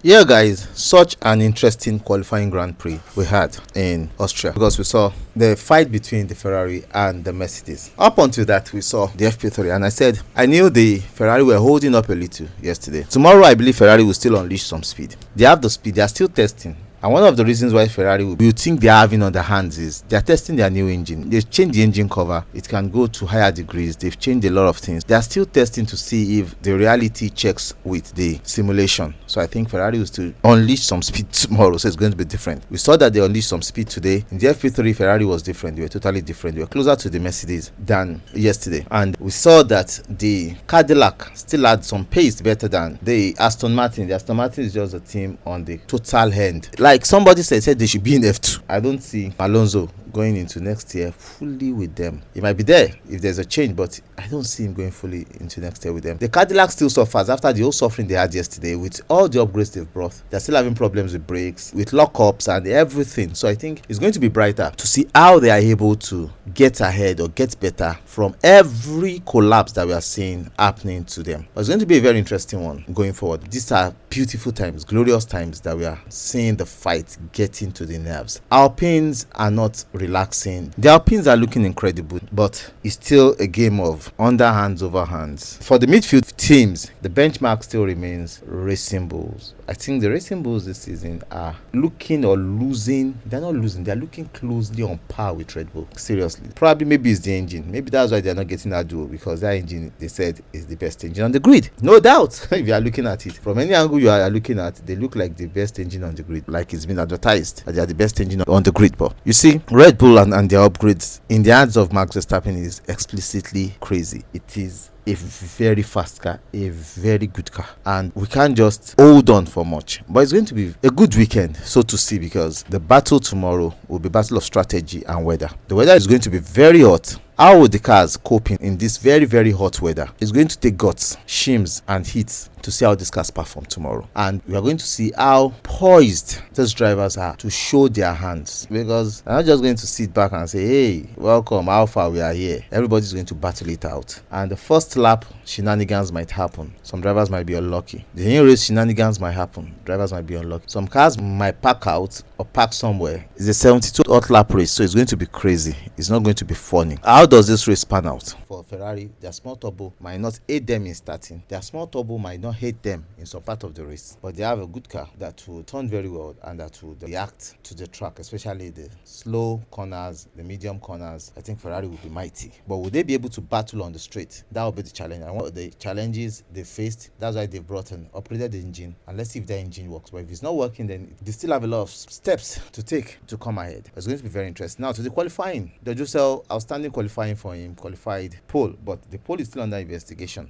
Yeah, guys, such an interesting qualifying Grand Prix we had in Austria because we saw the fight between the Ferrari and the Mercedes. Up until that, we saw the FP3, and I said I knew the Ferrari were holding up a little yesterday. Tomorrow, I believe Ferrari will still unleash some speed. They have the speed, they are still testing. And one of the reasons why Ferrari will think they are having on their hands is they are testing their new engine. They've changed the engine cover. It can go to higher degrees. They've changed a lot of things. They are still testing to see if the reality checks with the simulation. So I think Ferrari will still unleash some speed tomorrow. So it's going to be different. We saw that they unleashed some speed today. In the FP3, Ferrari was different. They were totally different. They were closer to the Mercedes than yesterday. And we saw that the Cadillac still had some pace better than the Aston Martin. The Aston Martin is just a team on the total end. Like somebody said they should be in F2. I don't see Alonso going into next year fully with them. He might be there if there's a change, but I don't see him going fully into next year with them. The Cadillac still suffers after the whole suffering they had yesterday with all the upgrades they've brought. They're still having problems with brakes, with lockups and everything. So I think it's going to be brighter to see how they are able to get ahead or get better from every collapse that we are seeing happening to them. But it's going to be a very interesting one going forward. These are beautiful times, glorious times that we are seeing the fight getting to the nerves. Alpines are not relaxing. The Alpines are looking incredible, but it's still a game of underhands over hands. For the midfield teams, the benchmark still remains Racing Bulls. I think the Racing Bulls this season are looking or losing. They're not losing. They're looking closely on par with Red Bull. Seriously. Probably maybe it's the engine. Maybe that's why they're not getting that duo, because their engine, they said, is the best engine on the grid. No doubt. If you are looking at it. From any angle you are looking at, they look like the best engine on the grid. Like it's been advertised that they are the best engine on the grid. But you see, Red Bull and their upgrades in the hands of Max Verstappen is explicitly crazy. It is a very fast car, a very good car, and we can't just hold on for much. But it's going to be a good weekend, so to see, because the battle tomorrow will be battle of strategy and weather. The weather is going to be very hot. How will the cars cope in this very, very hot weather? It's going to take guts, shims, and heat to see how these cars perform tomorrow. And we are going to see how poised these drivers are to show their hands. Because they're not just going to sit back and say, hey, welcome, how far we are here. Everybody's going to battle it out. And the first lap, shenanigans might happen. Some drivers might be unlucky. The in-race shenanigans might happen. Drivers might be unlucky. Some cars might park out or park somewhere. It's a 72 hot lap race, so it's going to be crazy. It's not going to be funny. How does this race pan out? For Ferrari, their small turbo might not aid them in starting. Their small turbo might not hate them in some part of the race, but they have a good car that will turn very well and that will react to the track, especially the slow corners, the medium corners. I think Ferrari will be mighty, but will they be able to battle on the straight? That will be the challenge. And what the challenges they faced, that's why they've brought an upgraded engine, and let's see if their engine works. But if it's not working, then they still have a lot of steps to take to come ahead. It's going to be very interesting. Now to the qualifying, the Jusel, outstanding qualifying for him, qualified pole, but the pole is still under investigation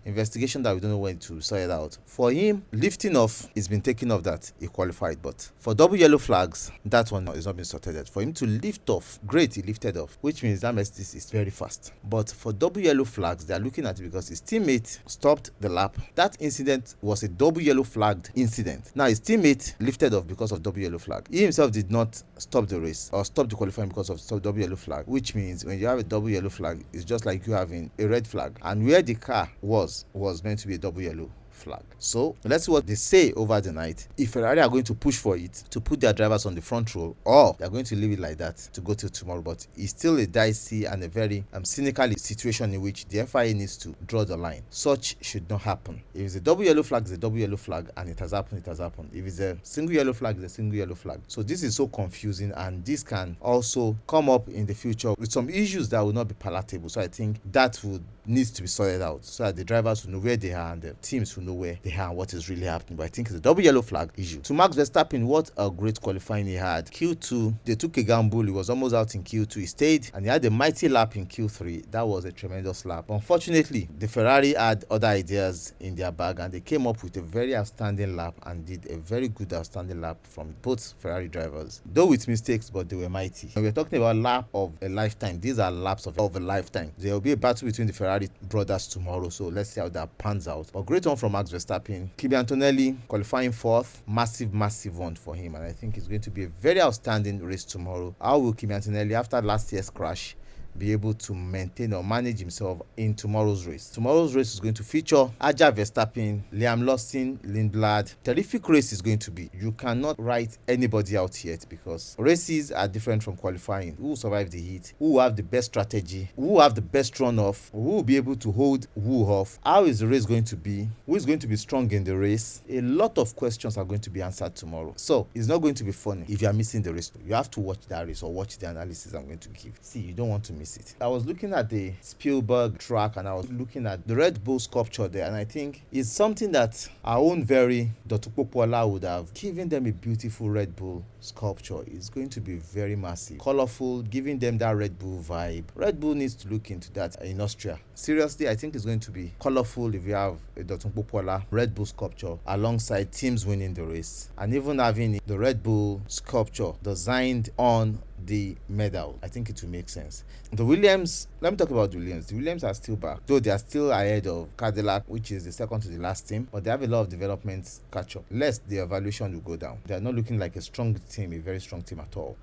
that we don't know when to sort it out. For him, lifting off, it's been taken off that he qualified, but for double yellow flags, that one is not been sorted yet. For him to lift off, great, he lifted off, which means that Mercedes is very fast. But for double yellow flags, they are looking at it because his teammate stopped the lap. That incident was a double yellow flagged incident. Now his teammate lifted off because of double yellow flag. He himself did not stop the race or stop the qualifying because of double yellow flag, which means when you have a double yellow flag, it's just like you having a red flag, and where the car was meant to be a double yellow flag. So let's see what they say over the night. If Ferrari are going to push for it to put their drivers on the front row, or they're going to leave it like that to go till tomorrow. But it's still a dicey and a very cynical situation in which the FIA needs to draw the line. Such should not happen. If it's a double yellow flag, it's a double yellow flag, and it has happened, it has happened. If it's a single yellow flag, it's a single yellow flag. So this is so confusing, and this can also come up in the future with some issues that will not be palatable. So I think that would needs to be sorted out so that the drivers will know where they are and the teams will know where they are and what is really happening. But I think it's a double yellow flag issue. To Max Verstappen, what a great qualifying he had. Q2, they took a gamble. He was almost out in Q2. He stayed and he had a mighty lap in Q3. That was a tremendous lap. Unfortunately, the Ferrari had other ideas in their bag and they came up with a very outstanding lap and did a very good outstanding lap from both Ferrari drivers. Though with mistakes, but they were mighty. When we're talking about lap of a lifetime, these are laps of a lifetime. There will be a battle between the Ferrari brothers tomorrow, so let's see how that pans out. But great one from Max Verstappen. Kimi Antonelli qualifying fourth, massive one for him, and I think it's going to be a very outstanding race tomorrow. How will Kimi Antonelli, after last year's crash, be able to maintain or manage himself in tomorrow's race. Tomorrow's race is going to feature Aja Verstappen, Liam Lawson, Lindblad. Terrific race is going to be. You cannot write anybody out yet because races are different from qualifying. Who will survive the heat? Who will have the best strategy? Who will have the best run off? Who will be able to hold who off? How is the race going to be? Who is going to be strong in the race? A lot of questions are going to be answered tomorrow. So it's not going to be funny if you are missing the race. You have to watch that race or watch the analysis I'm going to give. See, you don't want to miss it. I was looking at the Spielberg track and I was looking at the Red Bull sculpture there, and I think it's something that our own very Dr. Popola would have given them a beautiful Red Bull sculpture. It's going to be very massive, colorful, giving them that Red Bull vibe. Red Bull needs to look into that in Austria. Seriously, I think it's going to be colorful if you have a Dr. Popola Red Bull sculpture alongside teams winning the race, and even having the Red Bull sculpture designed on the medal. I think it will make sense. The Williams, let me talk about the Williams. The Williams are still back, though they are still ahead of Cadillac, which is the second to the last team, but they have a lot of developments catch up, lest the evaluation will go down. They are not looking like a strong team, a very strong team at all.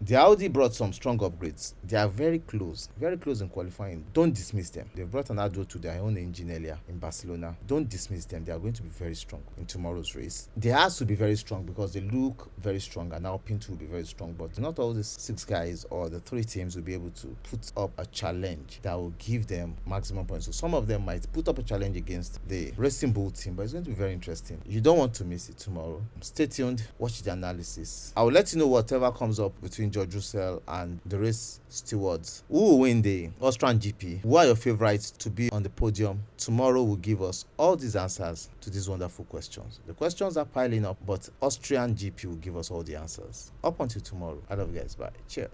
The Audi brought some strong upgrades. They are very close in qualifying. Don't dismiss them. They brought an Ado to their own engine earlier in Barcelona. Don't dismiss them. They are going to be very strong in tomorrow's race. They have to be very strong because they look very strong, and Alpine will be very strong, but not all these 6 guys or the 3 teams will be able to put up a challenge that will give them maximum points. So some of them might put up a challenge against the Racing Bull team, but it's going to be very interesting. You don't want to miss it tomorrow. Stay tuned, watch the analysis. I will let you know whatever comes up between George Russell and the race stewards. Who will win the Austrian GP? Who are your favorites to be on the podium? Tomorrow will give us all these answers to these wonderful questions. The questions are piling up, but Austrian GP will give us all the answers. Up until tomorrow. I love you guys. Bye. Cheers.